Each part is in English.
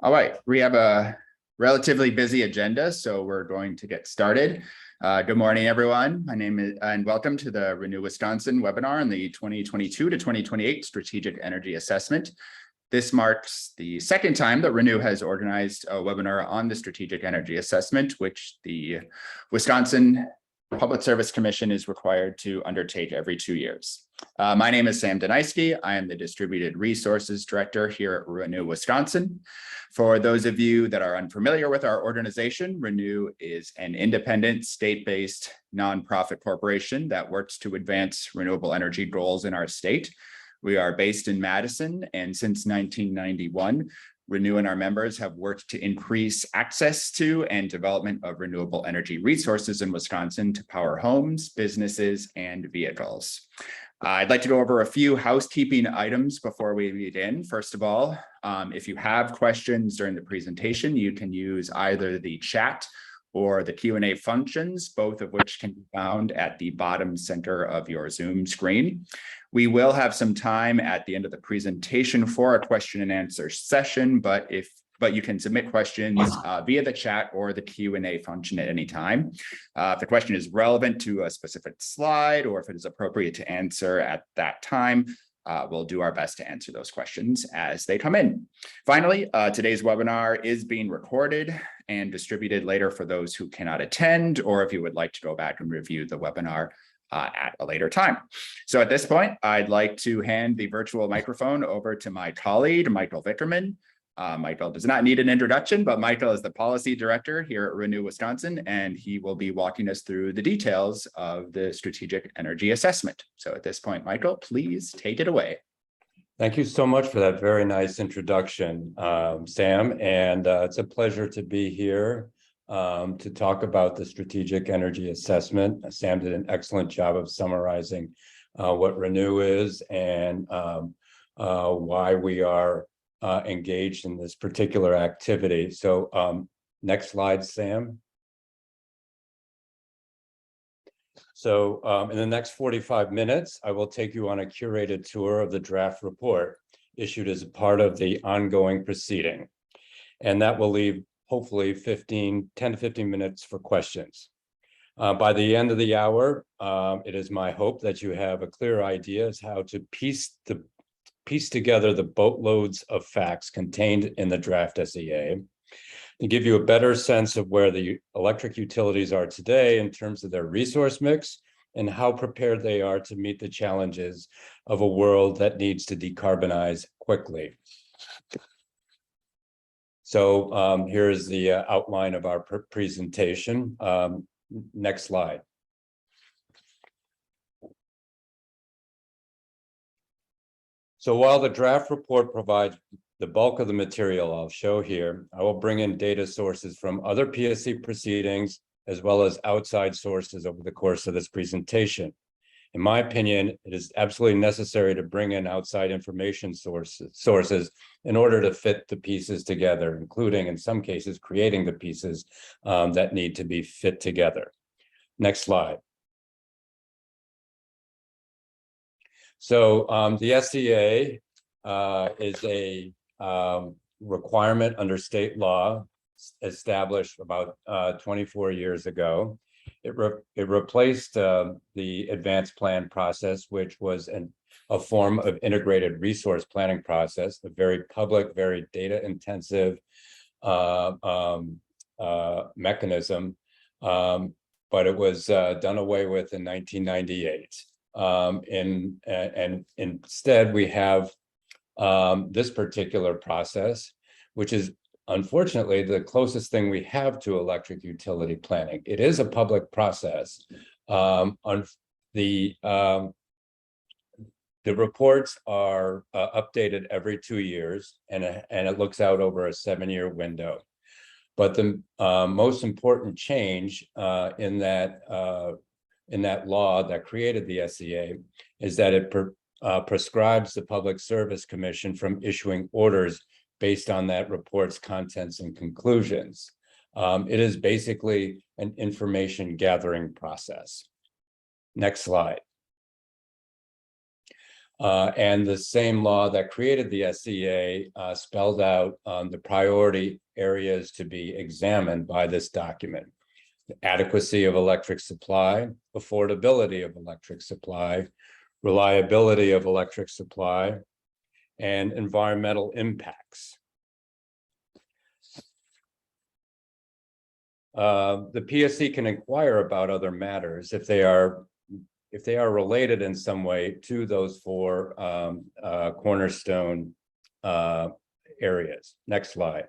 All right, we have a relatively busy agenda, so we're going to get started. Good morning, everyone. My name is, and welcome to the Renew Wisconsin webinar on the 2022 to 2028 Strategic Energy Assessment. This marks the second time that Renew has organized a webinar on the Strategic Energy Assessment, which the Wisconsin Public Service Commission is required to undertake every 2 years. My name is Sam Deniski. I am the Distributed Resources Director here at Renew Wisconsin. For those of you that are unfamiliar with our organization, Renew is an independent, state-based nonprofit corporation that works to advance renewable energy goals in our state. We are based in Madison, and since 1991, Renew and our members have worked to increase access to and development of renewable energy resources in Wisconsin to power homes, businesses, and vehicles. I'd like to go over a few housekeeping items before we begin. First of all, if you have questions during the presentation, you can use either the chat or the Q&A functions, both of which can be found at the bottom center of your Zoom screen. We will have some time at the end of the presentation for a question and answer session, but you can submit questions via the chat or the Q&A function at any time. If the question is relevant to a specific slide or if it is appropriate to answer at that time, we'll do our best to answer those questions as they come in. Finally, today's webinar is being recorded and distributed later for those who cannot attend, or if you would like to go back and review the webinar at a later time. So at this point, I'd like to hand the virtual microphone over to my colleague, Michael Vickerman. Michael does not need an introduction, but Michael is the policy director here at Renew Wisconsin, and he will be walking us through the details of the strategic energy assessment. So at this point, Michael, please take it away. Thank you so much for that very nice introduction, Sam, and it's a pleasure to be here to talk about the strategic energy assessment. Sam did an excellent job of summarizing what Renew is and why we are engaged in this particular activity. So next slide, Sam. So in the next 45 minutes, I will take you on a curated tour of the draft report issued as a part of the ongoing proceeding. And that will leave hopefully 10 to 15 minutes for questions. By the end of the hour, it is my hope that you have a clear idea as how to piece together the boatloads of facts contained in the draft SEA to give you a better sense of where the electric utilities are today in terms of their resource mix and how prepared they are to meet the challenges of a world that needs to decarbonize quickly. So here's the outline of our presentation. Next slide. So while the draft report provides the bulk of the material I'll show here, I will bring in data sources from other PSC proceedings as well as outside sources over the course of this presentation. In my opinion, it is absolutely necessary to bring in outside information sources in order to fit the pieces together, including in some cases creating the pieces that need to be fit together. Next slide. So the SEA is a requirement under state law established about 24 years ago. It replaced the advanced plan process, which was a form of integrated resource planning process, a very public, very data intensive mechanism, but it was done away with in 1998. And instead we have this particular process, which is unfortunately the closest thing we have to electric utility planning. It is a public process. On the reports are updated every 2 years, and it looks out over a 7-year window. But the most important change in that law that created the SEA is that it prescribes the Public Service Commission from issuing orders based on that report's contents and conclusions. It is basically an information gathering process. Next slide. And the same law that created the SEA spelled out the priority areas to be examined by this document: the adequacy of electric supply, affordability of electric supply, reliability of electric supply, and environmental impacts. The PSC can inquire about other matters if they are related in some way to those four cornerstone areas. Next slide.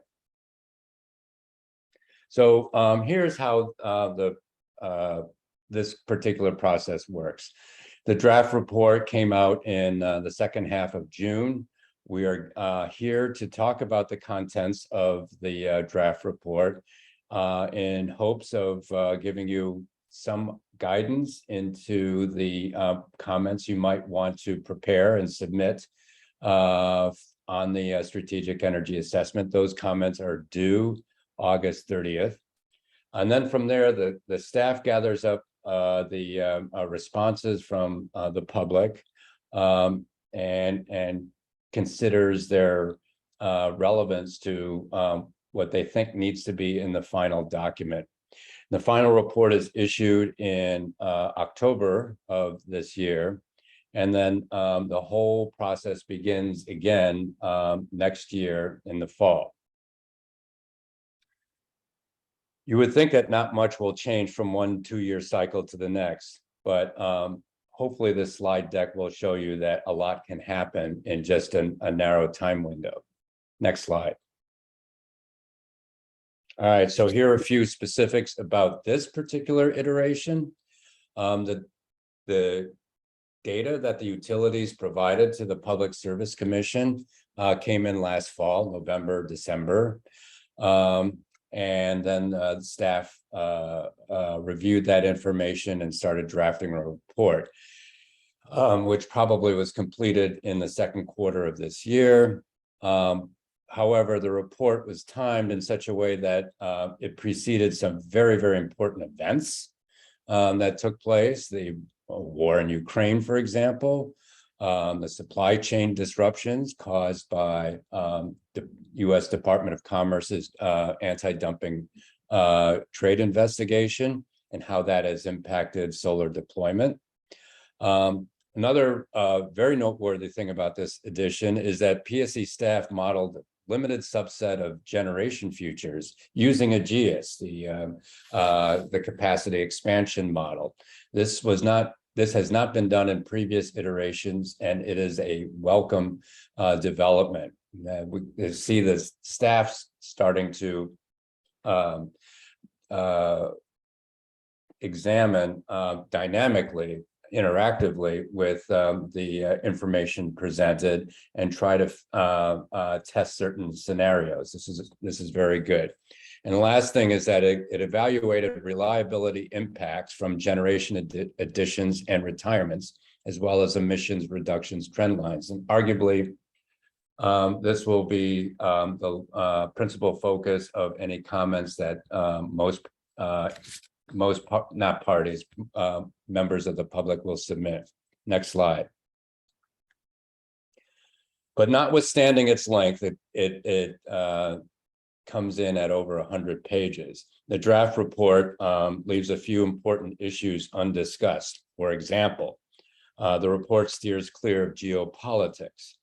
So here's how this particular process works. The draft report came out in the second half of June. We are here to talk about the contents of the draft report in hopes of giving you some guidance into the comments you might want to prepare and submit on the strategic energy assessment. Those comments are due August 30th. And then from there, the staff gathers up the responses from the public and considers their relevance to what they think needs to be in the final document. The final report is issued in October of this year, and then the whole process begins again next year in the fall. You would think that not much will change from 1 2-year cycle to the next, but hopefully this slide deck will show you that a lot can happen in just a narrow time window. Next slide. All right, so here are a few specifics about this particular iteration. The data that the utilities provided to the Public Service Commission came in last fall, November, December. And then the staff reviewed that information and started drafting a report, which probably was completed in the second quarter of this year. However, the report was timed in such a way that it preceded some very, very important events that took place. The war in Ukraine, for example, the supply chain disruptions caused by the U.S. Department of Commerce's anti-dumping trade investigation and how that has impacted solar deployment. Another very noteworthy thing about this edition is that PSC staff modeled limited subset of generation futures using AGEIS, the capacity expansion model. This has not been done in previous iterations, and it is a welcome development. We see the staff starting to examine dynamically, interactively with the information presented and try to test certain scenarios. This is very good. And the last thing is that it evaluated reliability impacts from generation additions and retirements, as well as emissions reductions trend lines. And arguably, this will be the principal focus of any comments that members of the public will submit. Next slide. But notwithstanding its length, it comes in at over 100 pages. The draft report leaves a few important issues undiscussed. For example, the report steers clear of geopolitics,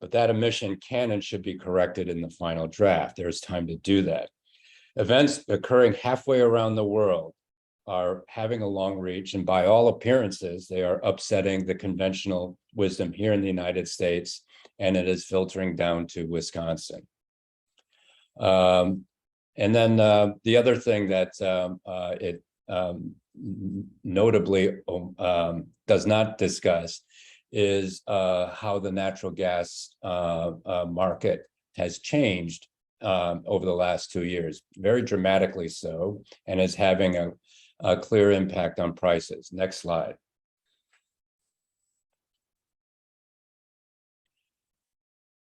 but that omission can and should be corrected in the final draft. There's time to do that. Events occurring halfway around the world are having a long reach, and by all appearances, they are upsetting the conventional wisdom here in the United States, and it is filtering down to Wisconsin. And then the other thing that it notably does not discuss is how the natural gas market has changed over the last 2 years, very dramatically so, and is having a clear impact on prices. Next slide.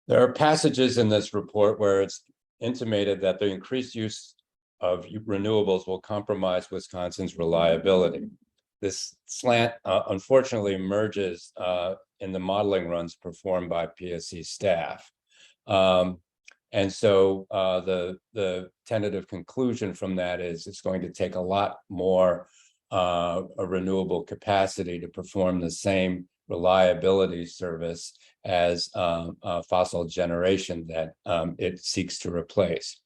There are passages in this report where it's intimated that the increased use of renewables will compromise Wisconsin's reliability. this slant unfortunately emerges in the modeling runs performed by PSC staff. And so the tentative conclusion from that is it's going to take a lot more a renewable capacity to perform the same reliability service as fossil generation that it seeks to replace.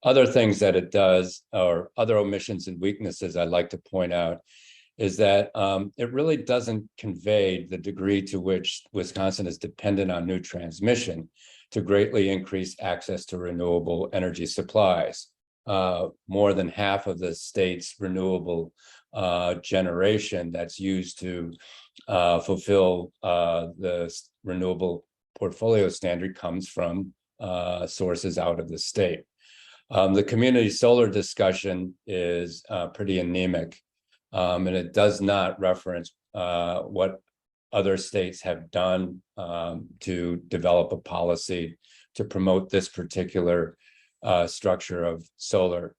Other things that it does, or other omissions and weaknesses I'd like to point out, is that it really doesn't convey the degree to which Wisconsin is dependent on new transmission to greatly increase access to renewable energy supplies. More than half of the state's renewable generation that's used to fulfill the renewable portfolio standard comes from sources out of the state. The community solar discussion is pretty anemic, and it does not reference what other states have done to develop a policy to promote this particular structure of solar.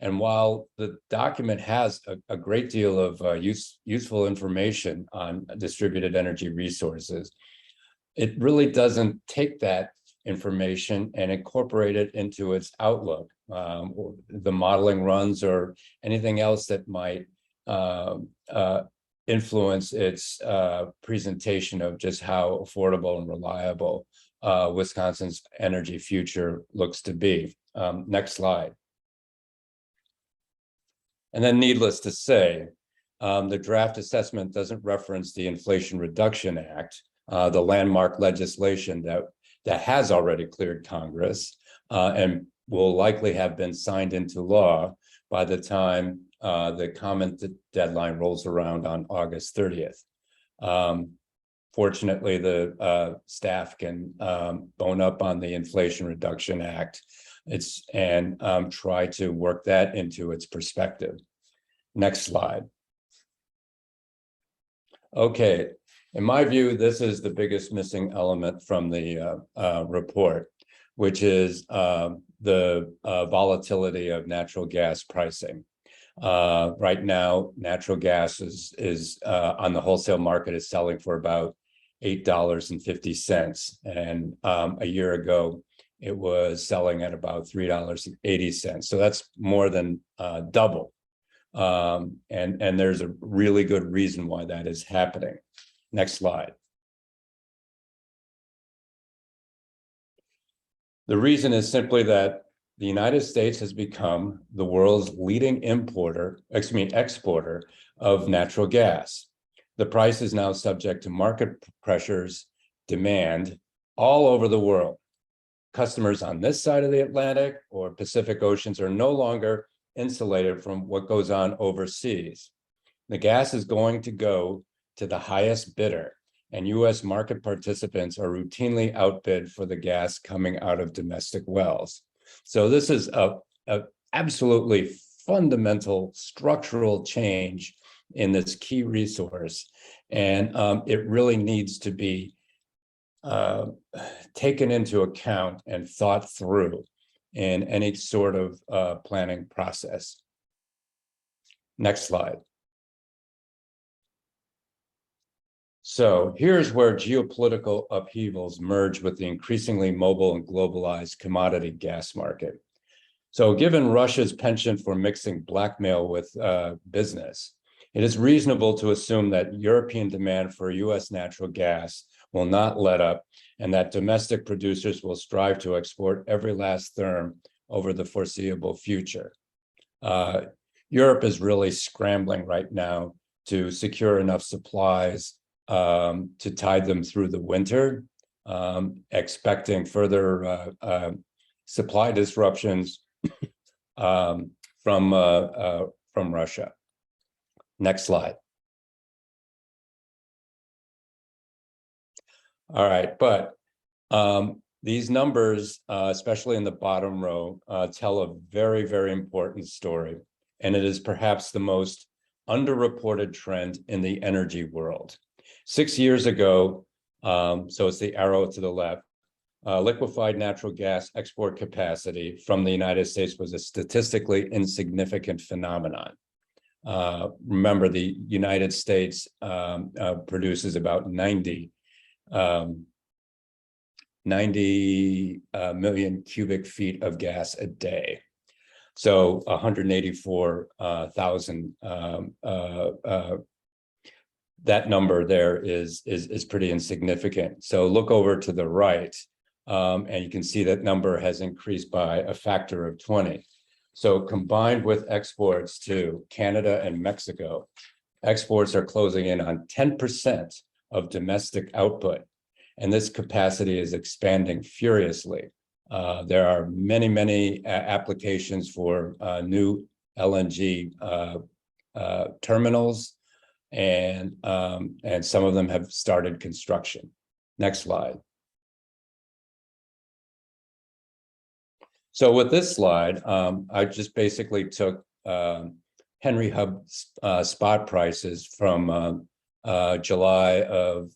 And while the document has a great deal of useful information on distributed energy resources, it really doesn't take that information and incorporate it into its outlook, or the modeling runs, or anything else that might influence its presentation of just how affordable and reliable Wisconsin's energy future looks to be. Next slide. And then, needless to say, the draft assessment doesn't reference the Inflation Reduction Act, the landmark legislation that has already cleared Congress and will likely have been signed into law by the time the comment deadline rolls around on August 30th. Fortunately, the staff can bone up on the Inflation Reduction Act and try to work that into its perspective. Next slide. Okay, in my view, this is the biggest missing element from the report, which is the volatility of natural gas pricing. Right now, natural gas is on the wholesale market is selling for about $8.50, and a year ago it was selling at about $3.80. So that's more than double. And there's a really good reason why that is happening. Next slide. The reason is simply that the United States has become the world's leading exporter of natural gas. The price is now subject to market pressures, demand all over the world. Customers on this side of the Atlantic or Pacific Oceans are no longer insulated from what goes on overseas. The gas is going to go to the highest bidder, and U.S. market participants are routinely outbid for the gas coming out of domestic wells. So this is a absolutely fundamental structural change in this key resource, and it really needs to be taken into account and thought through in any sort of planning process. Next slide. So here's where geopolitical upheavals merge with the increasingly mobile and globalized commodity gas market. So given Russia's penchant for mixing blackmail with business, it is reasonable to assume that European demand for US natural gas will not let up, and that domestic producers will strive to export every last therm over the foreseeable future. Europe is really scrambling right now to secure enough supplies to tide them through the winter, expecting further supply disruptions from Russia. Next slide. All right, but these numbers, especially in the bottom row, tell a very, very important story, and it is perhaps the most underreported trend in the energy world. 6 years ago, so it's the arrow to the left, liquefied natural gas export capacity from the United States was a statistically insignificant phenomenon. Remember, the United States produces about 90 million cubic feet of gas a day. So 184,000. That number there is pretty insignificant. So look over to the right, and you can see that number has increased by a factor of 20. So combined with exports to Canada and Mexico, exports are closing in on 10% of domestic output. And this capacity is expanding furiously. There are many applications for new LNG terminals, and some of them have started construction. Next slide. So with this slide, I just basically took Henry Hub spot prices from July of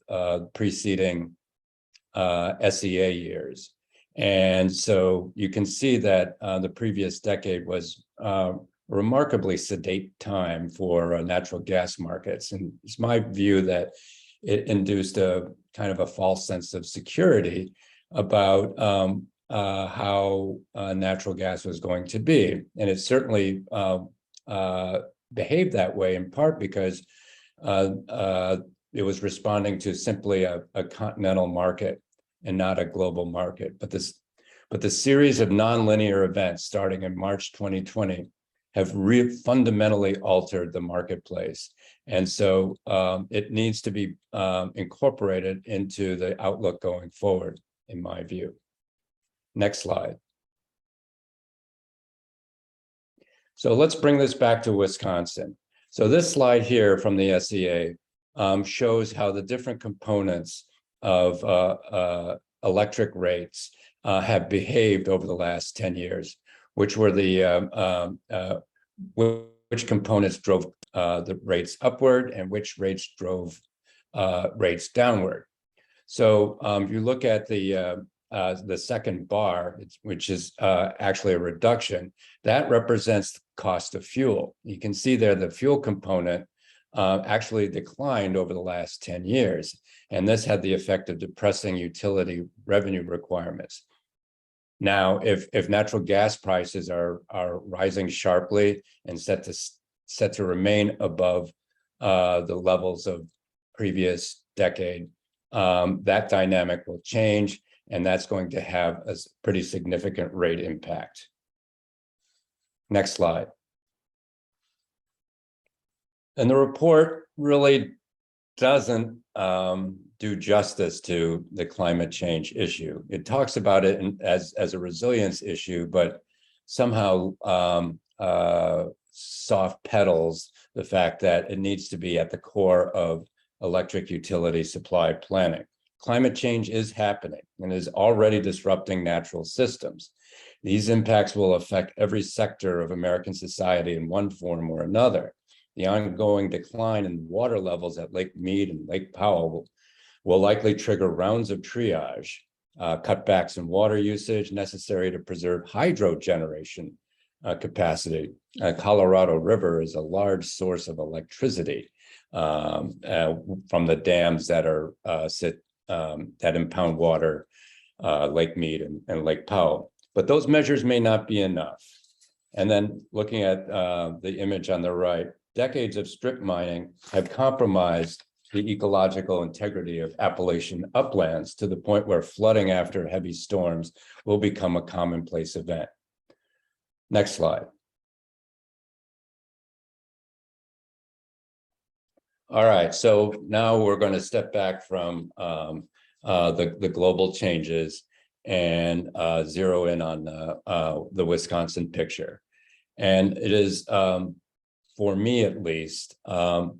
preceding SEA years. And so you can see that the previous decade was a remarkably sedate time for natural gas markets. And it's my view that it induced a kind of a false sense of security about how natural gas was going to be. And it certainly behaved that way in part because it was responding to simply a continental market and not a global market. But the series of nonlinear events starting in March 2020 have fundamentally altered the marketplace. And so it needs to be incorporated into the outlook going forward, in my view. Next slide. So let's bring this back to Wisconsin. So this slide here from the SEA shows how the different components of electric rates have behaved over the last 10 years, which were the which components drove the rates upward and which rates drove rates downward. So if you look at the second bar, which is actually a reduction, that represents the cost of fuel. You can see there the fuel component actually declined over the last 10 years. And this had the effect of depressing utility revenue requirements. Now, if natural gas prices are rising sharply and set to remain above the levels of previous decade, that dynamic will change, and that's going to have a pretty significant rate impact. Next slide. And the report really doesn't do justice to the climate change issue. It talks about it as a resilience issue, but somehow soft pedals the fact that it needs to be at the core of electric utility supply planning. Climate change is happening and is already disrupting natural systems. These impacts will affect every sector of American society in one form or another. The ongoing decline in water levels at Lake Mead and Lake Powell will likely trigger rounds of triage, cutbacks in water usage necessary to preserve hydro generation capacity. Colorado River is a large source of electricity from the dams that are that impound water, Lake Mead and Lake Powell. But those measures may not be enough. And then looking at the image on the right, decades of strip mining have compromised the ecological integrity of Appalachian uplands to the point where flooding after heavy storms will become a commonplace event. Next slide. All right, so now we're going to step back from the global changes and zero in on the Wisconsin picture. And it is, for me at least, I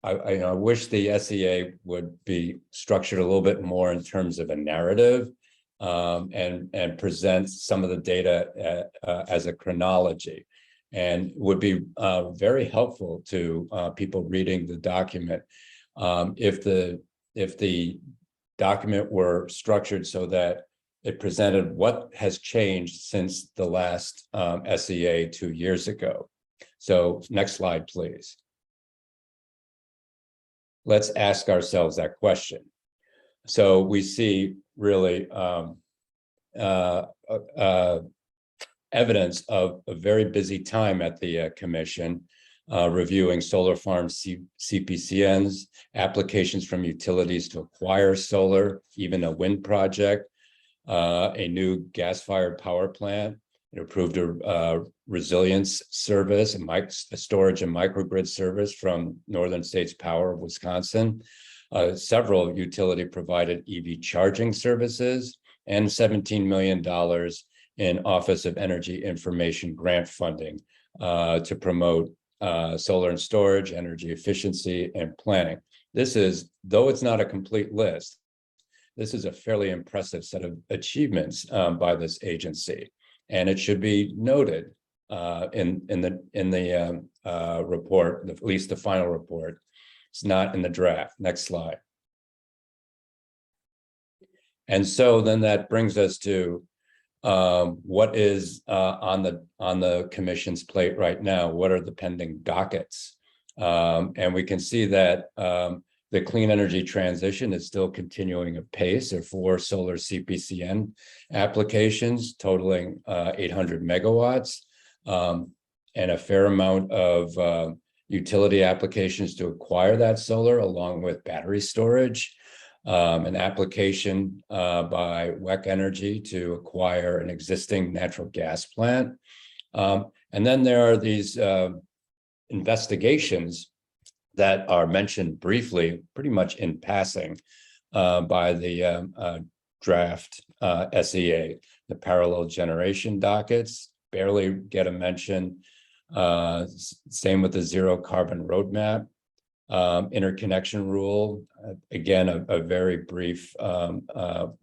wish the SEA would be structured a little bit more in terms of a narrative and present some of the data as a chronology, and would be very helpful to people reading the document if the document were structured so that it presented what has changed since the last SEA 2 years ago. So next slide, please. Let's ask ourselves that question. So we see really evidence of a very busy time at the commission, reviewing solar farm CPCNs, applications from utilities to acquire solar, even a wind project, a new gas-fired power plant. It approved a resilience service, a storage and microgrid service from Northern States Power of Wisconsin, several utility-provided EV charging services, and $17 million in Office of Energy Information grant funding to promote solar and storage, energy efficiency, and planning. This is, though it's not a complete list, this is a fairly impressive set of achievements by this agency, and it should be noted in the report, at least the final report. It's not in the draft. Next slide. And so then that brings us to what is on the commission's plate right now. What are the pending dockets? And we can see that the clean energy transition is still continuing apace. There are 4 solar CPCN applications totaling 800 megawatts, and a fair amount of utility applications to acquire that solar, along with battery storage. An application by WEC Energy to acquire an existing natural gas plant. And then there are these investigations that are mentioned briefly, pretty much in passing, by the draft SEA. The parallel generation dockets barely get a mention. Same with the zero carbon roadmap. Interconnection rule, again, a very brief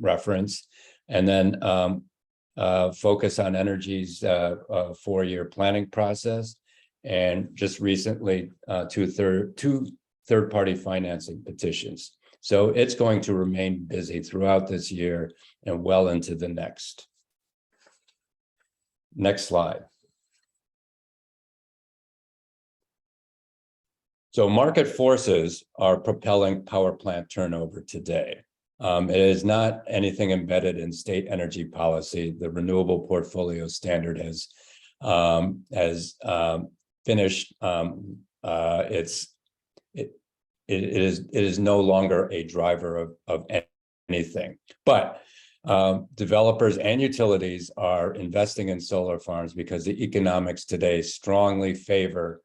reference, and then focus on energy's 4-year planning process, and just recently 2 third-party financing petitions. So it's going to remain busy throughout this year and well into the next. Next slide. So market forces are propelling power plant turnover today. It is not anything embedded in state energy policy. The renewable portfolio standard has finished. It is no longer a driver of anything. But developers and utilities are investing in solar farms because the economics today strongly favor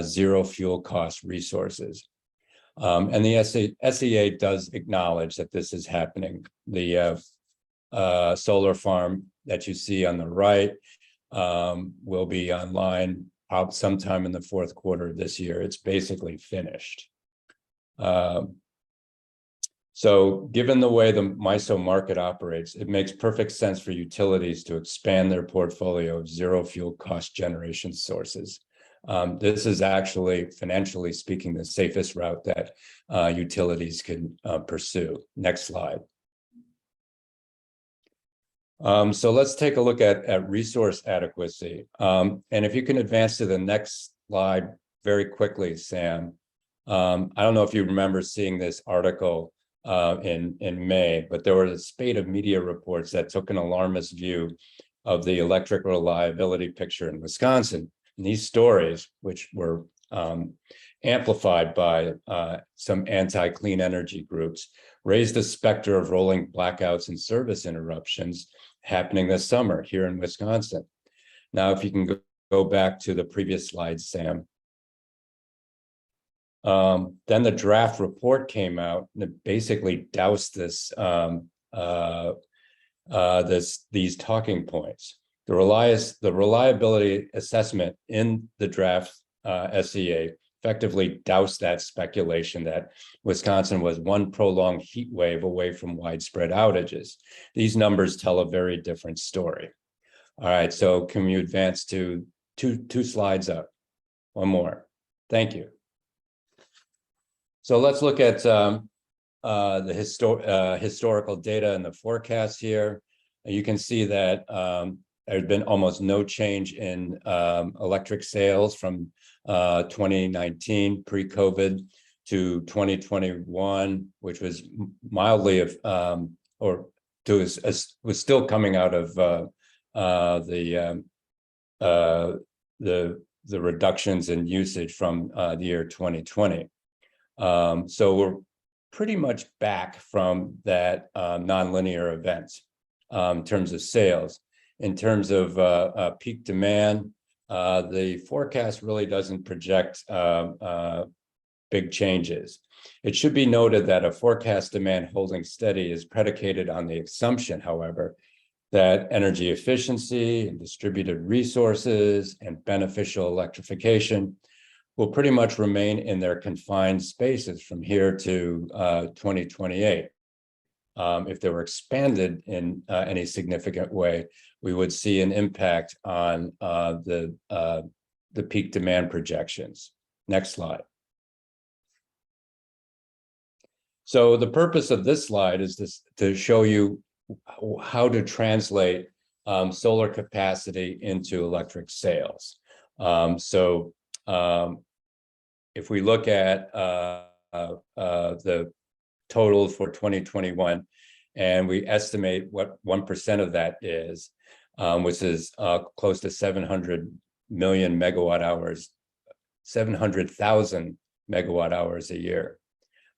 zero fuel cost resources. And the SEA does acknowledge that this is happening. The solar farm that you see on the right will be online out sometime in the 4th quarter of this year. It's basically finished. So given the way the MISO market operates, it makes perfect sense for utilities to expand their portfolio of zero fuel cost generation sources. This is actually, financially speaking, the safest route that utilities can pursue. Next slide. So let's take a look at resource adequacy. And if you can advance to the next slide very quickly, Sam. I don't know if you remember seeing this article in May, but there were a spate of media reports that took an alarmist view of the electric reliability picture in Wisconsin. And these stories, which were amplified by some anti-clean energy groups, raised the specter of rolling blackouts and service interruptions happening this summer here in Wisconsin. Now, if you can go back to the previous slide, Sam. Then the draft report came out and it basically doused this these talking points. The reliability assessment in the draft SEA effectively doused that speculation that Wisconsin was one prolonged heat wave away from widespread outages. These numbers tell a very different story. All right, so can we advance to two slides up? One more. Thank you. So let's look at the historical data and the forecast here. You can see that there's been almost no change in electric sales from 2019 pre-COVID to 2021, which was mildly was still coming out of the reductions in usage from the year 2020. So we're pretty much back from that nonlinear event in terms of sales. In terms of peak demand, the forecast really doesn't project big changes. It should be noted that a forecast demand holding steady is predicated on the assumption, however, that energy efficiency and distributed resources and beneficial electrification will pretty much remain in their confined spaces from here to 2028. If they were expanded in any significant way, we would see an impact on the peak demand projections. Next slide. So the purpose of this slide is to show you how to translate solar capacity into electric sales. If we look at the total for 2021, and we estimate what 1% of that is, which is close to 700 million megawatt hours, 700,000 megawatt hours a year.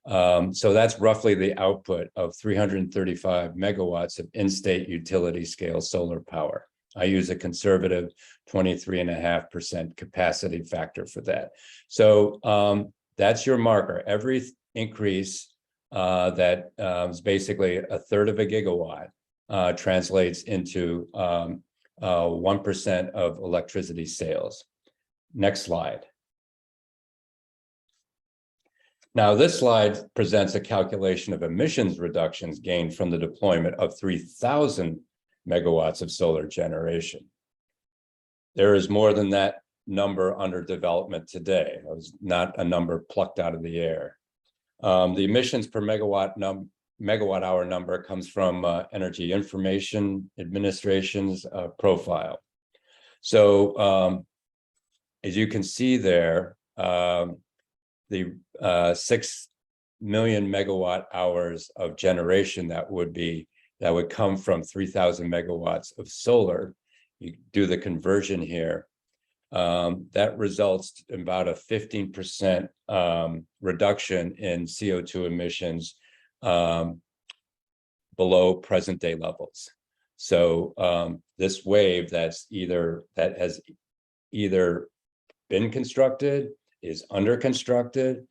So that's roughly the output of 335 megawatts of in-state utility scale solar power. I use a conservative 23.5% capacity factor for that. So that's your marker. Every increase that is basically a third of a gigawatt translates into 1% of electricity sales. Next slide. Now, this slide presents a calculation of emissions reductions gained from the deployment of 3,000 megawatts of solar generation. There is more than that number under development today. It was not a number plucked out of the air. The emissions per megawatt hour number comes from Energy Information Administration's profile. So as you can see there, the 6 million megawatt hours of generation that would come from 3,000 megawatts of solar. You do the conversion here. That results in about a 15% reduction in CO2 emissions below present day levels. So this wave that has either been constructed, is under construction,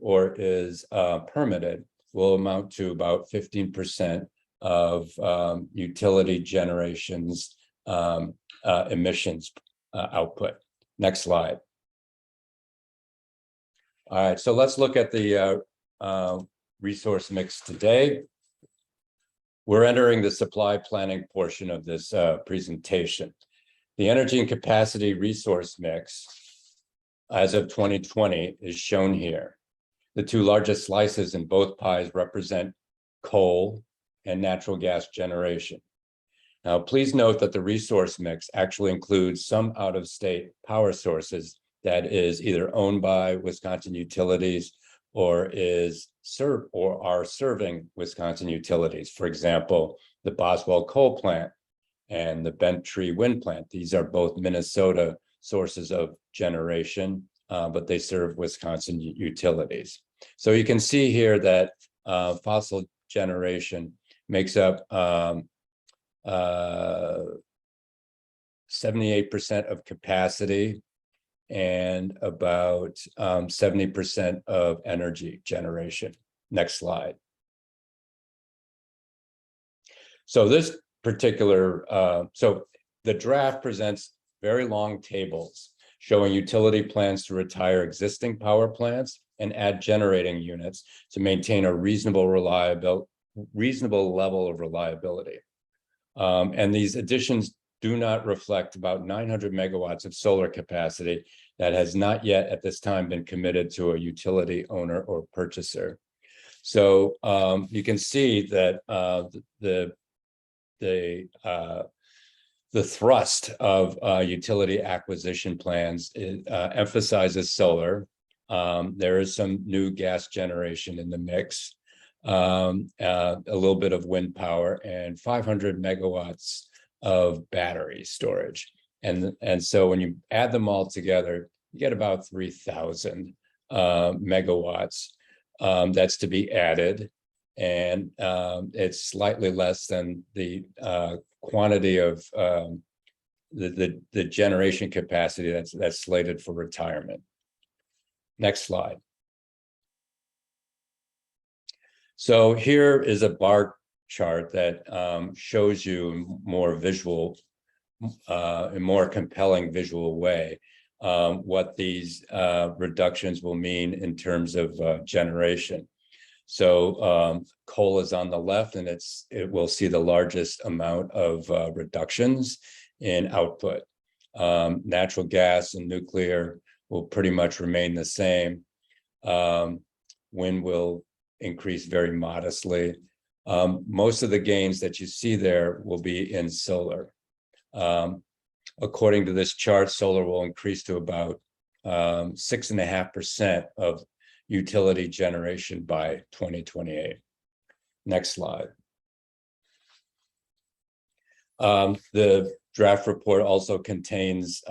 or is permitted will amount to about 15% of utility generation's emissions output. Next slide. All right, so let's look at the resource mix today. We're entering the supply planning portion of this presentation. The energy and capacity resource mix as of 2020 is shown here. The two largest slices in both pies represent coal and natural gas generation. Now, please note that the resource mix actually includes some out-of-state power sources that is either owned by Wisconsin utilities or are serving Wisconsin utilities. For example, the Boswell coal plant and the Bent Tree wind plant. These are both Minnesota sources of generation, but they serve Wisconsin utilities. So you can see here that fossil generation makes up 78% of capacity and about 70% of energy generation. Next slide. So this particular, so the draft presents very long tables showing utility plans to retire existing power plants and add generating units to maintain a reasonable level of reliability. And these additions do not reflect about 900 megawatts of solar capacity that has not yet at this time been committed to a utility owner or purchaser. So you can see that the The thrust of utility acquisition plans emphasizes solar. There is some new gas generation in the mix, a little bit of wind power, and 500 megawatts of battery storage. And so when you add them all together, you get about 3,000 megawatts that's to be added. And it's slightly less than the quantity of the generation capacity that's slated for retirement. Next slide. So here is a bar chart that shows you more visual, a more compelling visual way, what these reductions will mean in terms of generation. So coal is on the left, and it will see the largest amount of reductions in output. Natural gas and nuclear will pretty much remain the same. Wind will increase very modestly. Most of the gains that you see there will be in solar. According to this chart, solar will increase to about 6.5% of utility generation by 2028. Next slide. The draft report also contains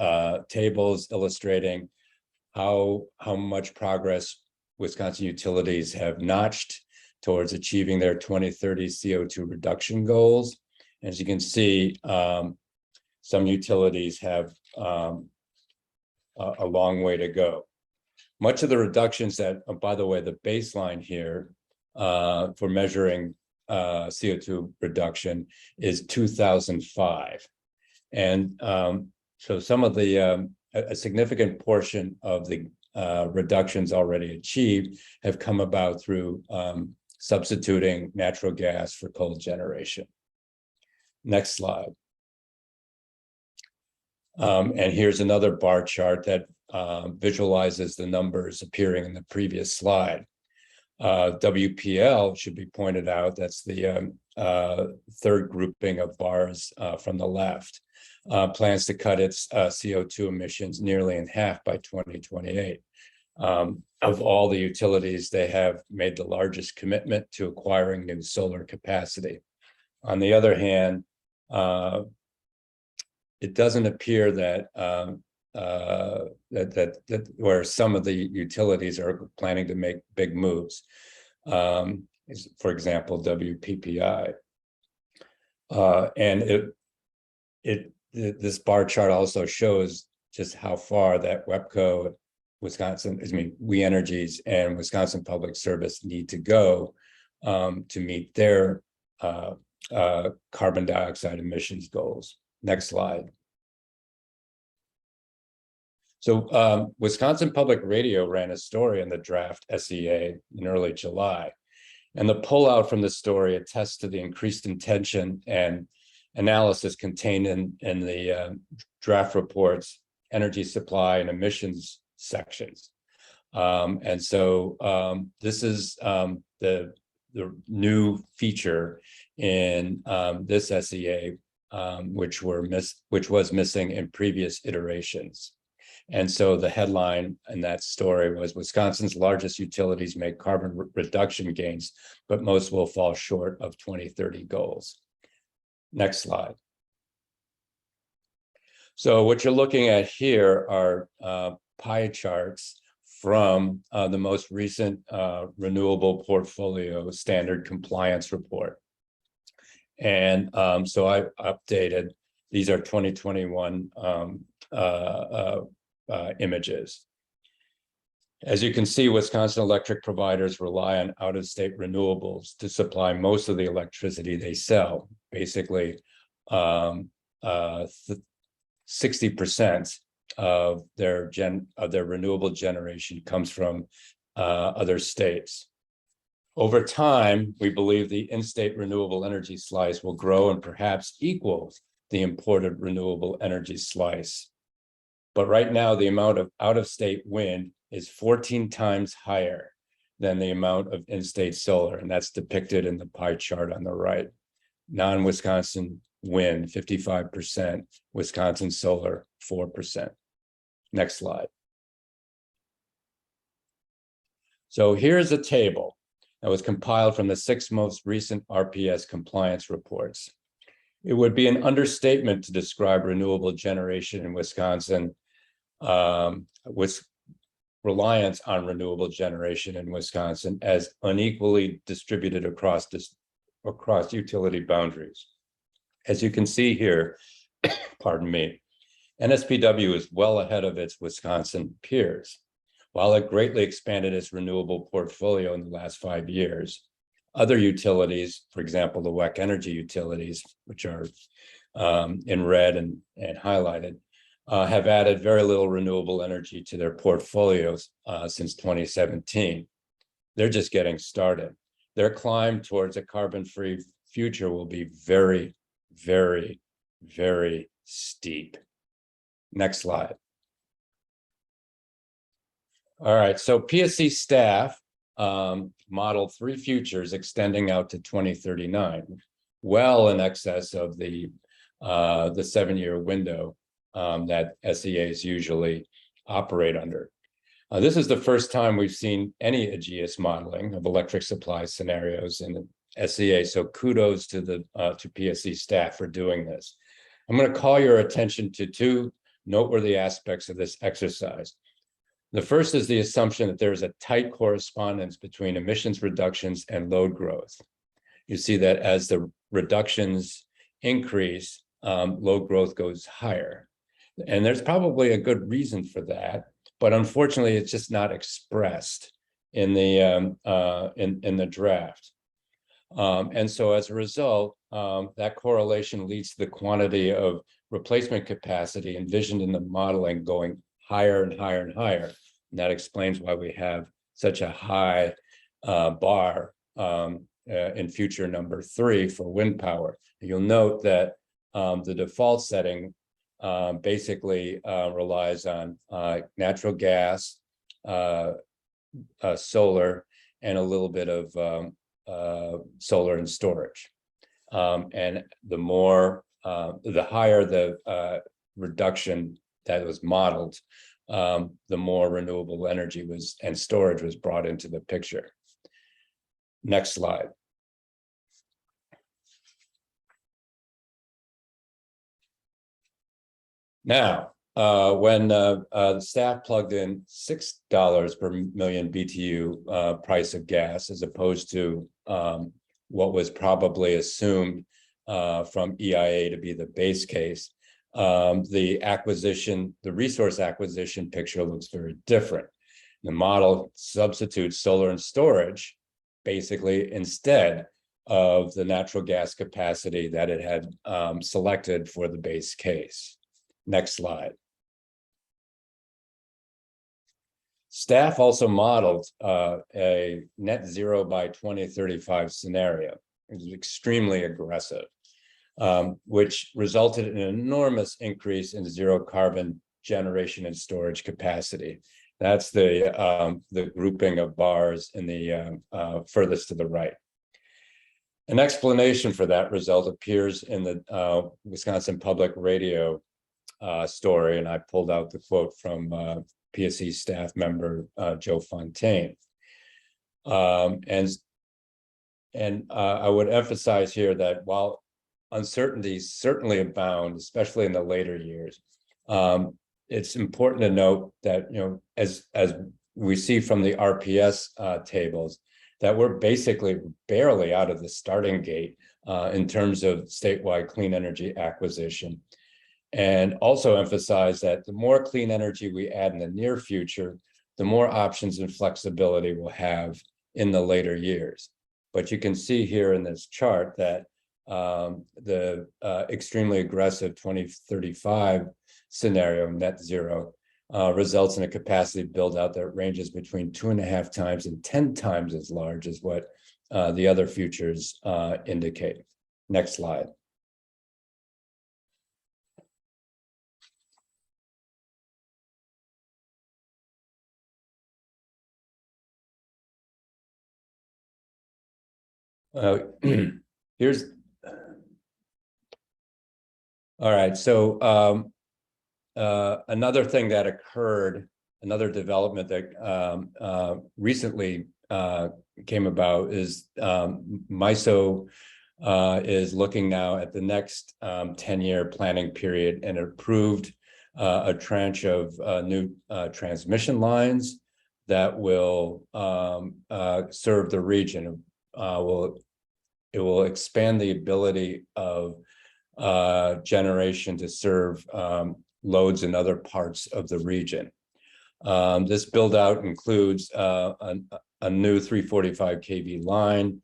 tables illustrating how much progress Wisconsin utilities have notched towards achieving their 2030 CO2 reduction goals. As you can see, some utilities have a long way to go. Much of the reductions that, by the way, the baseline here for measuring CO2 reduction is 2005. And so some of the, a significant portion of the reductions already achieved have come about through substituting natural gas for coal generation. Next slide. And here's another bar chart that visualizes the numbers appearing in the previous slide. WPL should be pointed out, that's the third grouping of bars from the left, plans to cut its CO2 emissions nearly in half by 2028. Of all the utilities, they have made the largest commitment to acquiring new solar capacity. On the other hand, it doesn't appear that where some of the utilities are planning to make big moves, for example, WPPI. And this bar chart also shows just how far that WEPCO, We Energies, and Wisconsin Public Service need to go to meet their carbon dioxide emissions goals. Next slide. So Wisconsin Public Radio ran a story in the draft SEA in early July. And the pullout from the story attests to the increased intention and analysis contained in the draft report's energy supply and emissions sections. And so this is the new feature in this SEA, which was missing in previous iterations. And so the headline in that story was, Wisconsin's largest utilities make carbon reduction gains, but most will fall short of 2030 goals. Next slide. So what you're looking at here are pie charts from the most recent Renewable Portfolio Standard Compliance Report. And so I updated, these are 2021 images. As you can see, Wisconsin electric providers rely on out-of-state renewables to supply most of the electricity they sell. Basically, 60% of their renewable generation comes from other states. Over time, we believe the in-state renewable energy slice will grow and perhaps equal the imported renewable energy slice. But right now, the amount of out-of-state wind is 14 times higher than the amount of in-state solar, and that's depicted in the pie chart on the right. Non-Wisconsin wind 55%, Wisconsin solar 4%. Next slide. So here's a table that was compiled from the 6 most recent RPS compliance reports. It would be an understatement to describe renewable generation in Wisconsin, with reliance on renewable generation in Wisconsin, as unequally distributed across utility boundaries. As you can see here, pardon me, NSPW is well ahead of its Wisconsin peers. While it greatly expanded its renewable portfolio in the last 5 years, other utilities, for example, the WEC energy utilities, which are in red and highlighted, have added very little renewable energy to their portfolios since 2017. They're just getting started. Their climb towards a carbon-free future will be very, very, very steep. Next slide. All right, so PSC staff modeled 3 futures extending out to 2039, well in excess of the 7-year window that SEAs usually operate under. This is the first time we've seen any AGEIS modeling of electric supply scenarios in the SEA, so kudos to the to PSC staff for doing this. I'm going to call your attention to 2 noteworthy aspects of this exercise. The first is the assumption that there is a tight correspondence between emissions reductions and load growth. You see that as the reductions increase, load growth goes higher. And there's probably a good reason for that, but unfortunately, it's just not expressed in the draft. And so as a result, that correlation leads to the quantity of replacement capacity envisioned in the modeling going higher and higher and higher. And that explains why we have such a high bar in future number 3 for wind power. You'll note that the default setting basically relies on natural gas, solar, and a little bit of solar and storage. And the higher the reduction that was modeled, the more renewable energy and storage was brought into the picture. Next slide. Now, when the staff plugged in $6 per million BTU price of gas, as opposed to what was probably assumed from EIA to be the base case, the resource acquisition picture looks very different. The model substitutes solar and storage basically instead of the natural gas capacity that it had selected for the base case. Next slide. Staff also modeled a net zero by 2035 scenario. It was extremely aggressive, which resulted in an enormous increase in zero carbon generation and storage capacity. That's the grouping of bars in the furthest to the right. An explanation for that result appears in the Wisconsin Public Radio story, and I pulled out the quote from PSC staff member Joe Fontaine. And I would emphasize here that while uncertainties certainly abound, especially in the later years, it's important to note that, as we see from the RPS tables, that we're basically barely out of the starting gate in terms of statewide clean energy acquisition. And also emphasize that the more clean energy we add in the near future, the more options and flexibility we'll have in the later years. But you can see here in this chart that the extremely aggressive 2035 scenario, net zero, results in a capacity build out that ranges between 2.5 times and 10 times as large as what the other futures indicate. Next slide. Here's All right, so another thing that occurred, another development that recently came about is MISO is looking now at the next 10-year planning period and approved a tranche of new transmission lines that will serve the region. It will expand the ability of generation to serve loads in other parts of the region. This build out includes a new 345 kV line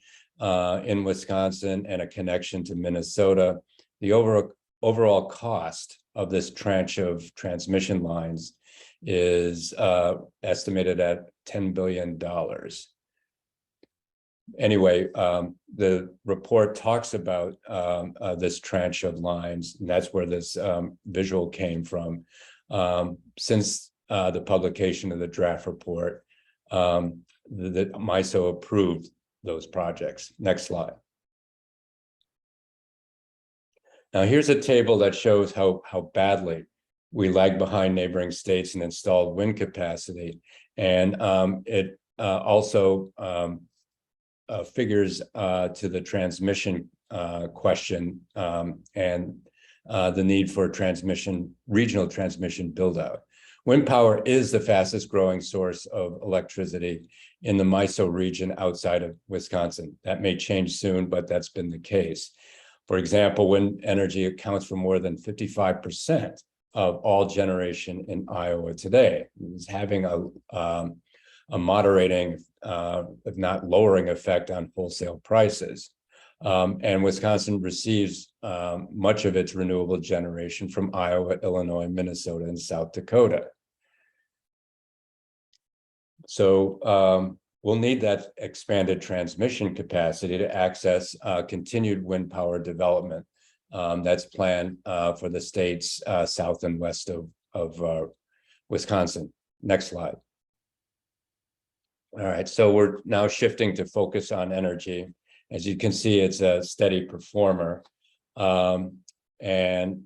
in Wisconsin and a connection to Minnesota. The overall cost of this tranche of transmission lines is estimated at $10 billion. Anyway, the report talks about this tranche of lines, and that's where this visual came from. Since the publication of the draft report, the MISO approved those projects. Next slide. Now here's a table that shows how badly we lag behind neighboring states in installed wind capacity, and it also figures to the transmission question and the need for regional transmission build out. Wind power is the fastest growing source of electricity in the MISO region outside of Wisconsin. That may change soon, but that's been the case. For example, wind energy accounts for more than 55% of all generation in Iowa today. It's having a moderating, if not lowering effect on wholesale prices. And Wisconsin receives much of its renewable generation from Iowa, Illinois, Minnesota, and South Dakota. So we'll need that expanded transmission capacity to access continued wind power development that's planned for the states south and west of Wisconsin. Next slide. All right, so we're now shifting to focus on energy. As you can see, it's a steady performer. And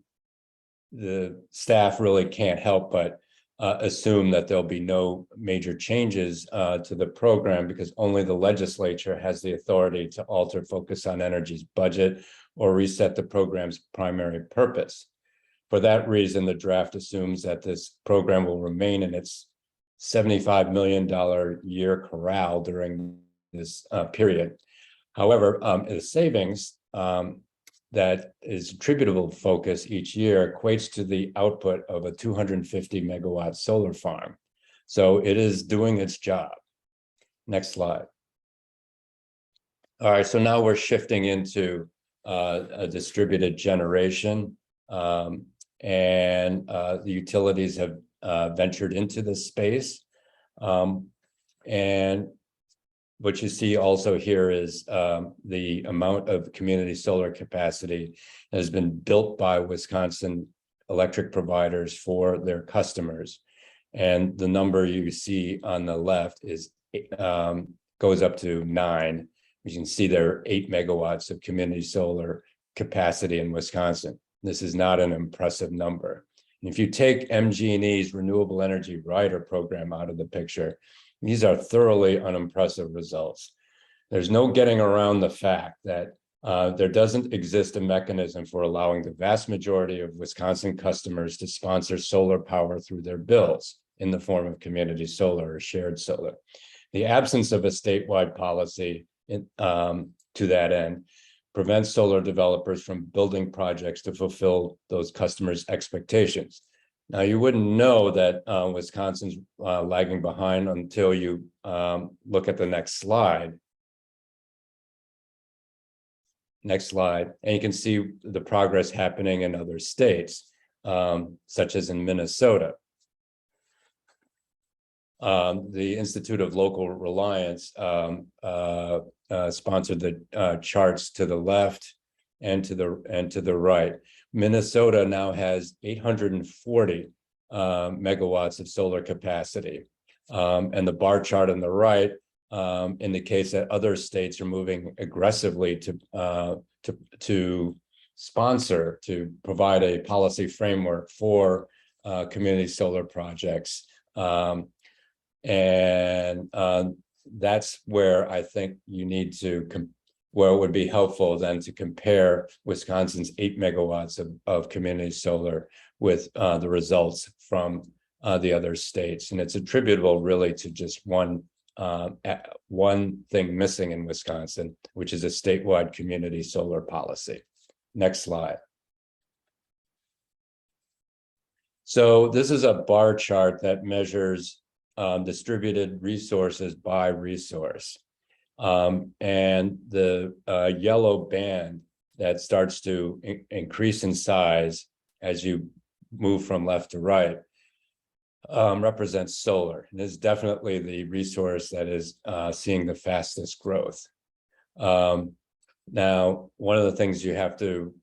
the staff really can't help but assume that there'll be no major changes to the program because only the legislature has the authority to alter focus on energy's budget or reset the program's primary purpose. For that reason, the draft assumes that this program will remain in its $75 million year corral during this period. However, the savings that is attributable to focus each year equates to the output of a 250 megawatt solar farm. So it is doing its job. Next slide. All right, so now we're shifting into a distributed generation, and the utilities have ventured into this space. And what you see also here is the amount of community solar capacity that has been built by Wisconsin electric providers for their customers. And the number you see on the left is goes up to 9. You can see there are 8 megawatts of community solar capacity in Wisconsin. This is not an impressive number. And if you take MG&E's Renewable Energy Rider program out of the picture, these are thoroughly unimpressive results. There's no getting around the fact that there doesn't exist a mechanism for allowing the vast majority of Wisconsin customers to sponsor solar power through their bills in the form of community solar or shared solar. The absence of a statewide policy to that end prevents solar developers from building projects to fulfill those customers' expectations. Now, you wouldn't know that Wisconsin's lagging behind until you look at the next slide. Next slide. And you can see the progress happening in other states, such as in Minnesota. The Institute of Local Reliance sponsored the charts to the left and to the right. Minnesota now has 840 megawatts of solar capacity, and the bar chart on the right indicates that other states are moving aggressively to sponsor to provide a policy framework for community solar projects. That's where I think you need to, where it would be helpful then to compare Wisconsin's 8 megawatts of community solar with the results from the other states. And it's attributable really to just one thing missing in Wisconsin, which is a statewide community solar policy. Next slide. So this is a bar chart that measures distributed resources by resource. And the yellow band that starts to increase in size as you move from left to right represents solar. And is definitely the resource that is seeing the fastest growth. Now, one of the things you have to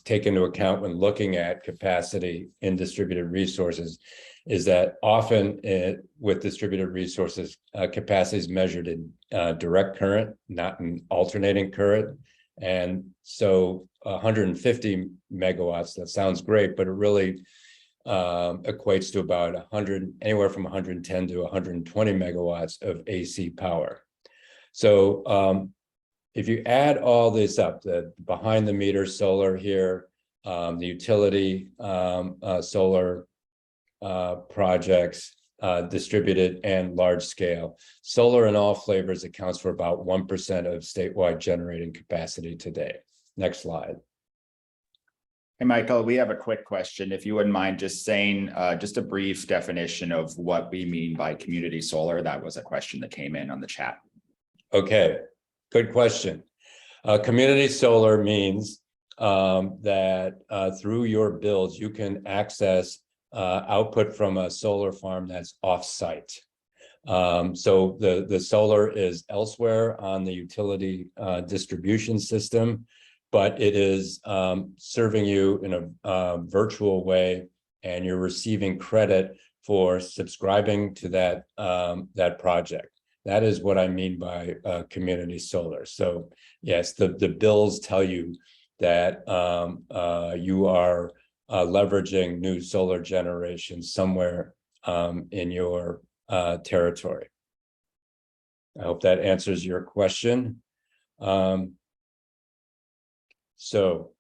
take into account when looking at capacity in distributed resources is that often with distributed resources, capacity is measured in direct current, not in alternating current. And so 150 megawatts, that sounds great, but it really equates to about 100, anywhere from 110 to 120 megawatts of AC power. So if you add all this up, the behind the meter solar here, the utility solar projects, distributed and large scale, solar in all flavors accounts for about 1% of statewide generating capacity today. Next slide. Hey, Michael, we have a quick question. If you wouldn't mind just saying just a brief definition of what we mean by community solar. That was a question that came in on the chat. Okay, good question. Community solar means that through your bills, you can access output from a solar farm that's off-site. So the solar is elsewhere on the utility distribution system, but it is serving you in a virtual way, and you're receiving credit for subscribing to that that project. That is what I mean by community solar. So yes, the bills tell you that you are leveraging new solar generation somewhere in your territory. I hope that answers your question. So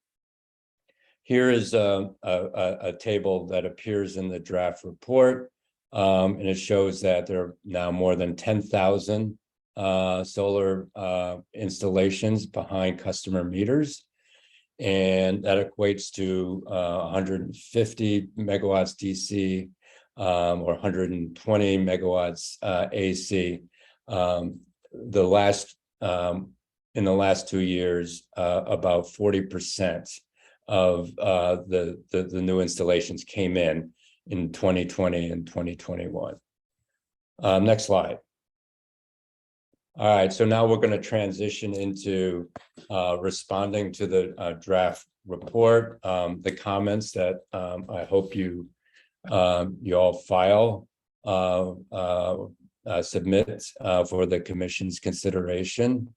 here is a table that appears in the draft report. And it shows that there are now more than 10,000 solar installations behind customer meters. And that equates to 150 megawatts DC or 120 megawatts AC. In the last 2 years, about 40% of the new installations came in 2020 and 2021. Next slide. All right, so now we're going to transition into responding to the draft report, the comments that I hope you all file, submit for the commission's consideration.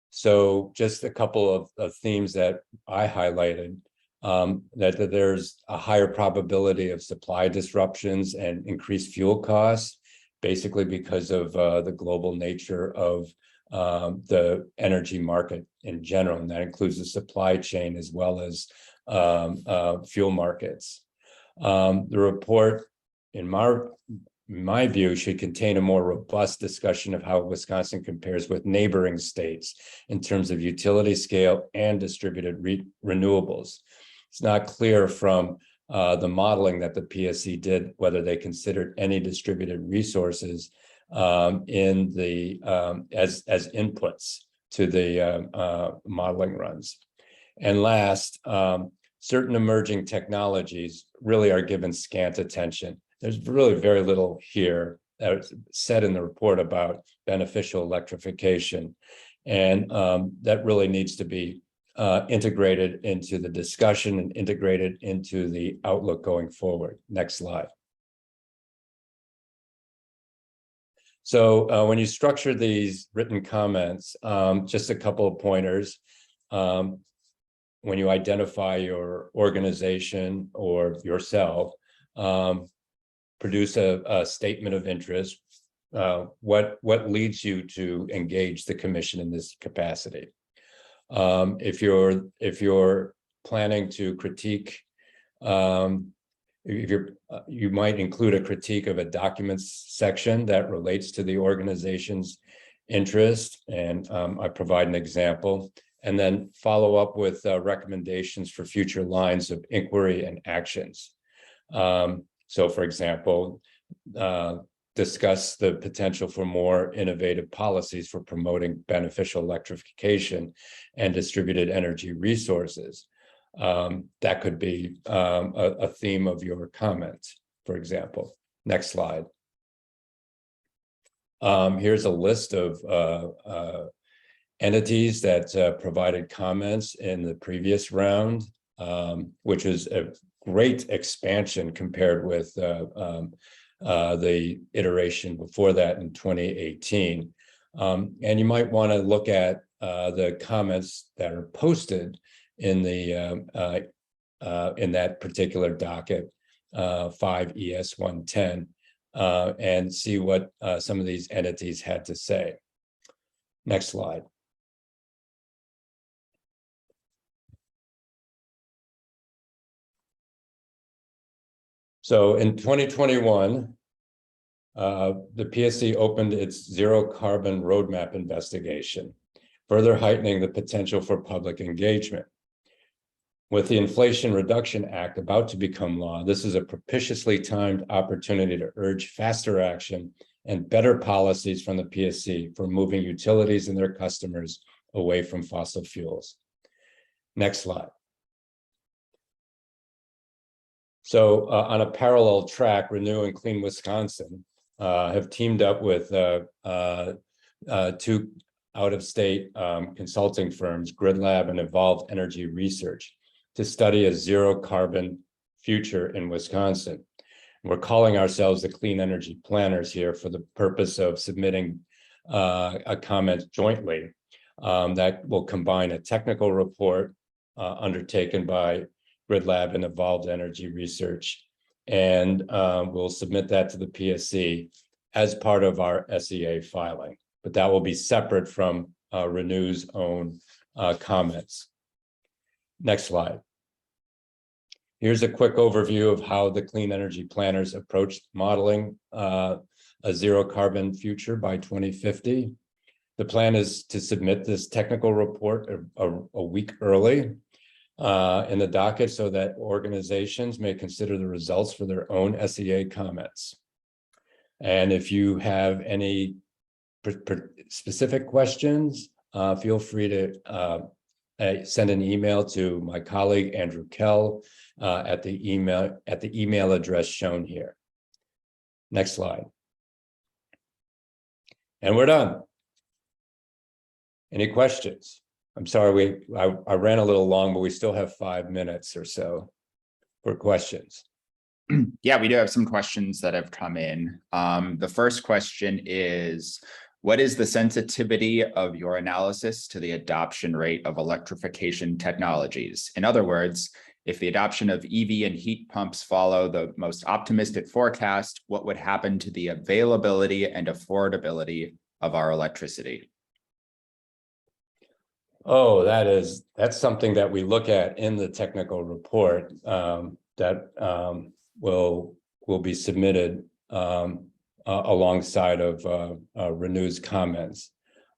So just a couple of themes that I highlighted. That there's a higher probability of supply disruptions and increased fuel costs, basically because of the global nature of the energy market in general, and that includes the supply chain as well as fuel markets. The report, in my view, should contain a more robust discussion of how Wisconsin compares with neighboring states in terms of utility scale and distributed renewables. It's not clear from the modeling that the PSC did whether they considered any distributed resources in the as inputs to the modeling runs. And last, certain emerging technologies really are given scant attention. There's really very little here that's said in the report about beneficial electrification, and that really needs to be integrated into the discussion and integrated into the outlook going forward. Next slide. So when you structure these written comments, just a couple of pointers. when you identify your organization or yourself, produce a statement of interest. What leads you to engage the commission in this capacity? If you're planning to critique, you might include a critique of a documents section that relates to the organization's interest, and I provide an example, and then follow up with recommendations for future lines of inquiry and actions. So, for example, discuss the potential for more innovative policies for promoting beneficial electrification and distributed energy resources. That could be a theme of your comments, for example. Next slide. Here's a list of entities that provided comments in the previous round, which is a great expansion compared with the iteration before that in 2018. And you might want to look at the comments that are posted in the in that particular docket, 5 ES 110, and see what some of these entities had to say. Next slide. So in 2021, the PSC opened its zero carbon roadmap investigation, further heightening the potential for public engagement. With the Inflation Reduction Act about to become law, this is a propitiously timed opportunity to urge faster action and better policies from the PSC for moving utilities and their customers away from fossil fuels. Next slide. So on a parallel track, Renew and Clean Wisconsin have teamed up with two out-of-state consulting firms, GridLab and Evolved Energy Research, to study a zero carbon future in Wisconsin. We're calling ourselves the Clean Energy Planners here for the purpose of submitting a comment jointly that will combine a technical report undertaken by GridLab and Evolved Energy Research, and we'll submit that to the PSC as part of our SEA filing, but that will be separate from Renew's own comments. Next slide. Here's a quick overview of how the Clean Energy Planners approached modeling a zero carbon future by 2050. The plan is to submit this technical report a week early in the docket so that organizations may consider the results for their own SEA comments. And if you have any specific questions, feel free to send an email to my colleague Andrew Kell at the email address shown here. Next slide. And we're done. Any questions? I'm sorry, I ran a little long, but we still have 5 minutes or so for questions. Yeah, we do have some questions that have come in. The first question is, what is the sensitivity of your analysis to the adoption rate of electrification technologies? In other words, if the adoption of EV and heat pumps follow the most optimistic forecast, what would happen to the availability and affordability of our electricity? Oh, that's something that we look at in the technical report that will be submitted alongside of Renew's comments.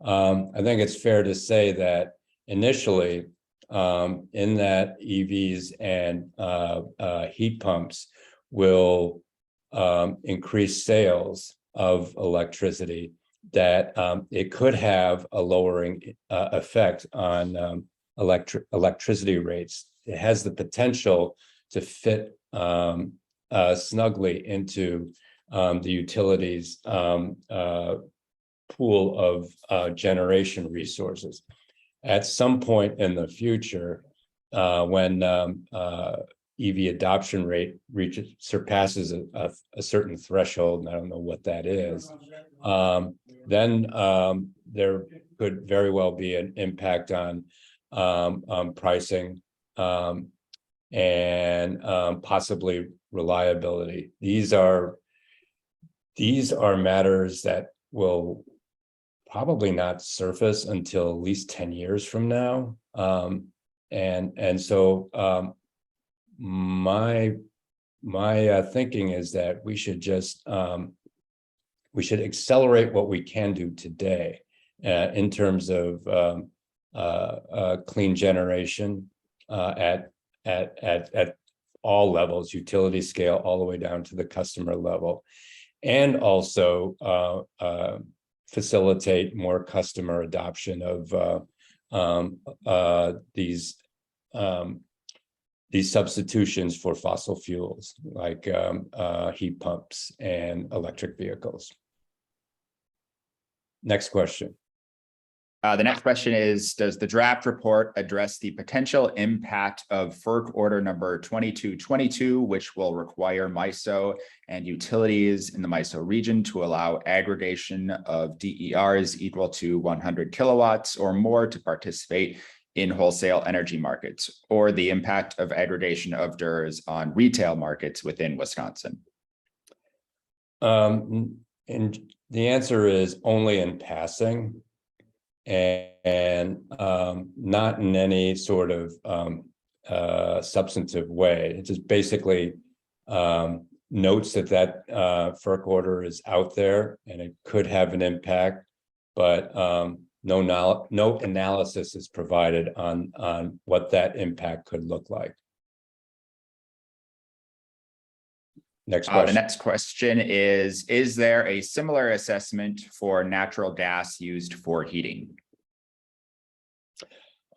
I think it's fair to say that initially, in that EVs and heat pumps will increase sales of electricity, that it could have a lowering effect on electricity rates. It has the potential to fit snugly into the utilities pool of generation resources. At some point in the future, when EV adoption rate surpasses a certain threshold, and I don't know what that is, then there could very well be an impact on pricing, and possibly reliability. These are matters that will probably not surface until at least 10 years from now. So my thinking is that we should just we should accelerate what we can do today in terms of clean generation at all levels, utility scale, all the way down to the customer level, and also facilitate more customer adoption of these substitutions for fossil fuels, like heat pumps and electric vehicles. Next question. The next question is, does the draft report address the potential impact of FERC order number 2222, which will require MISO and utilities in the MISO region to allow aggregation of DERs equal to 100 kilowatts or more to participate in wholesale energy markets, or the impact of aggregation of DERs on retail markets within Wisconsin? And the answer is only in passing, and not in any sort of substantive way. It just basically notes that FERC order is out there and it could have an impact, but no analysis is provided on what that impact could look like. Next question. The next question is there a similar assessment for natural gas used for heating?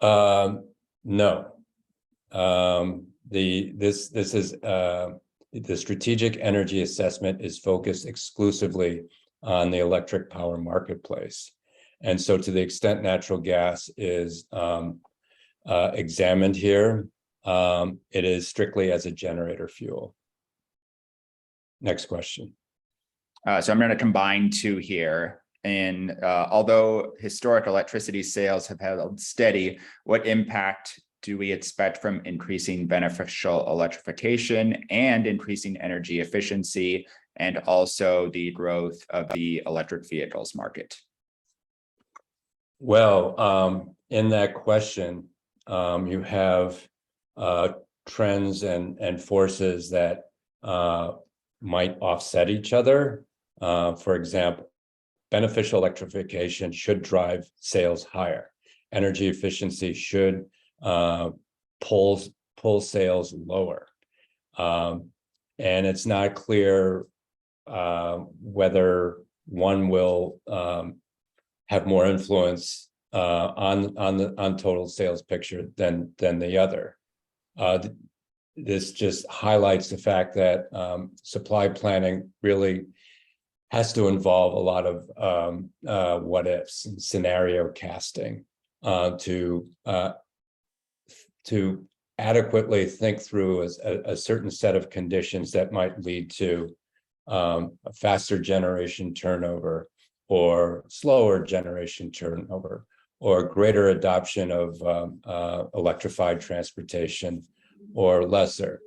No. The strategic energy assessment is focused exclusively on the electric power marketplace. And so to the extent natural gas is examined here, it is strictly as a generator fuel. Next question. So I'm going to combine two here. And although historic electricity sales have held steady, what impact do we expect from increasing beneficial electrification and increasing energy efficiency, and also the growth of the electric vehicles market? Well, in that question, you have trends and forces that might offset each other. For example, beneficial electrification should drive sales higher. Energy efficiency should pull sales lower. And it's not clear whether one will have more influence on total sales picture than the other. This just highlights the fact that supply planning really has to involve a lot of what ifs and scenario casting to adequately think through a certain set of conditions that might lead to a faster generation turnover or slower generation turnover or greater adoption of electrified transportation or lesser.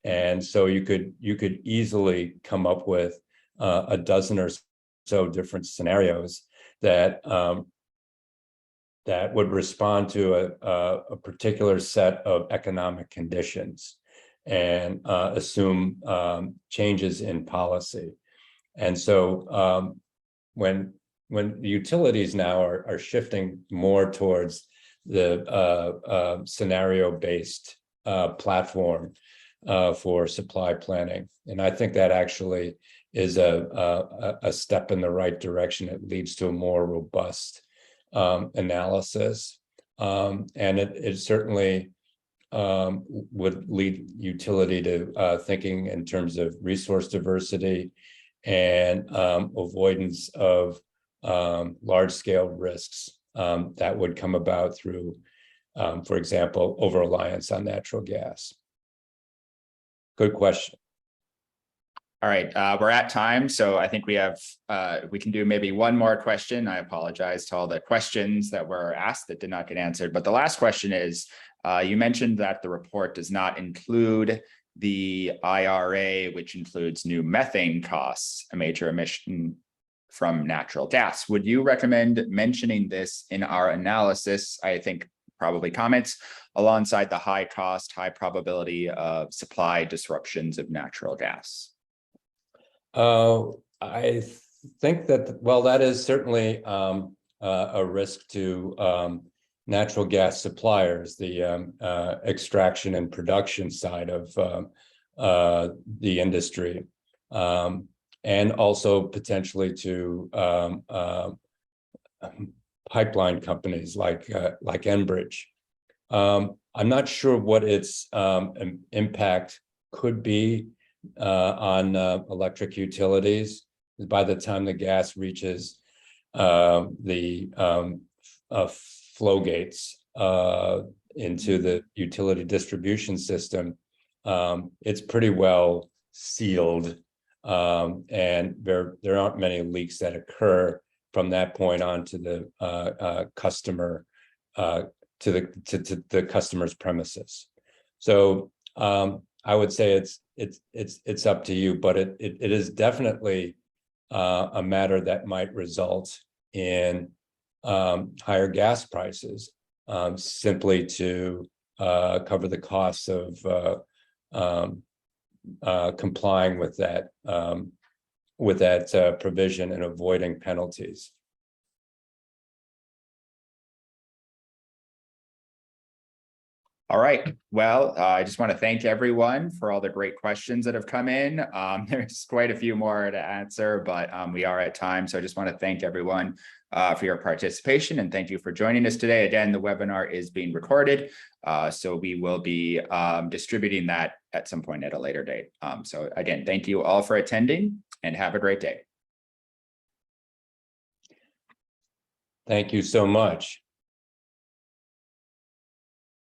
And so you could easily come up with a dozen or so different scenarios that would respond to a particular set of economic conditions and assume changes in policy. And so when the utilities now are shifting more towards the scenario-based platform for supply planning, and I think that actually is a step in the right direction. It leads to a more robust analysis, and it certainly would lead utility to thinking in terms of resource diversity and avoidance of large-scale risks that would come about through, for example, over-reliance on natural gas. Good question. All right, we're at time, so I think we have, we can do maybe one more question. I apologize to all the questions that were asked that did not get answered. But the last question is, you mentioned that the report does not include the IRA, which includes new methane costs, a major emission from natural gas. Would you recommend mentioning this in our analysis? I think probably comments alongside the high cost, high probability of supply disruptions of natural gas. I think that, well, that is certainly a risk to natural gas suppliers, the extraction and production side of the industry, and also potentially to pipeline companies like Enbridge. I'm not sure what its impact could be on electric utilities by the time the gas reaches the flow gates into the utility distribution system. It's pretty well sealed, and there aren't many leaks that occur from that point on to the customer, to the customer's premises. So I would say it's up to you, but it is definitely a matter that might result in higher gas prices, simply to cover the costs of complying with that provision and avoiding penalties. All right. Well, I just want to thank everyone for all the great questions that have come in. There's quite a few more to answer, but we are at time. So I just want to thank everyone for your participation, and thank you for joining us today. Again, the webinar is being recorded, so we will be distributing that at some point at a later date. So again, thank you all for attending, and have a great day. Thank you so much.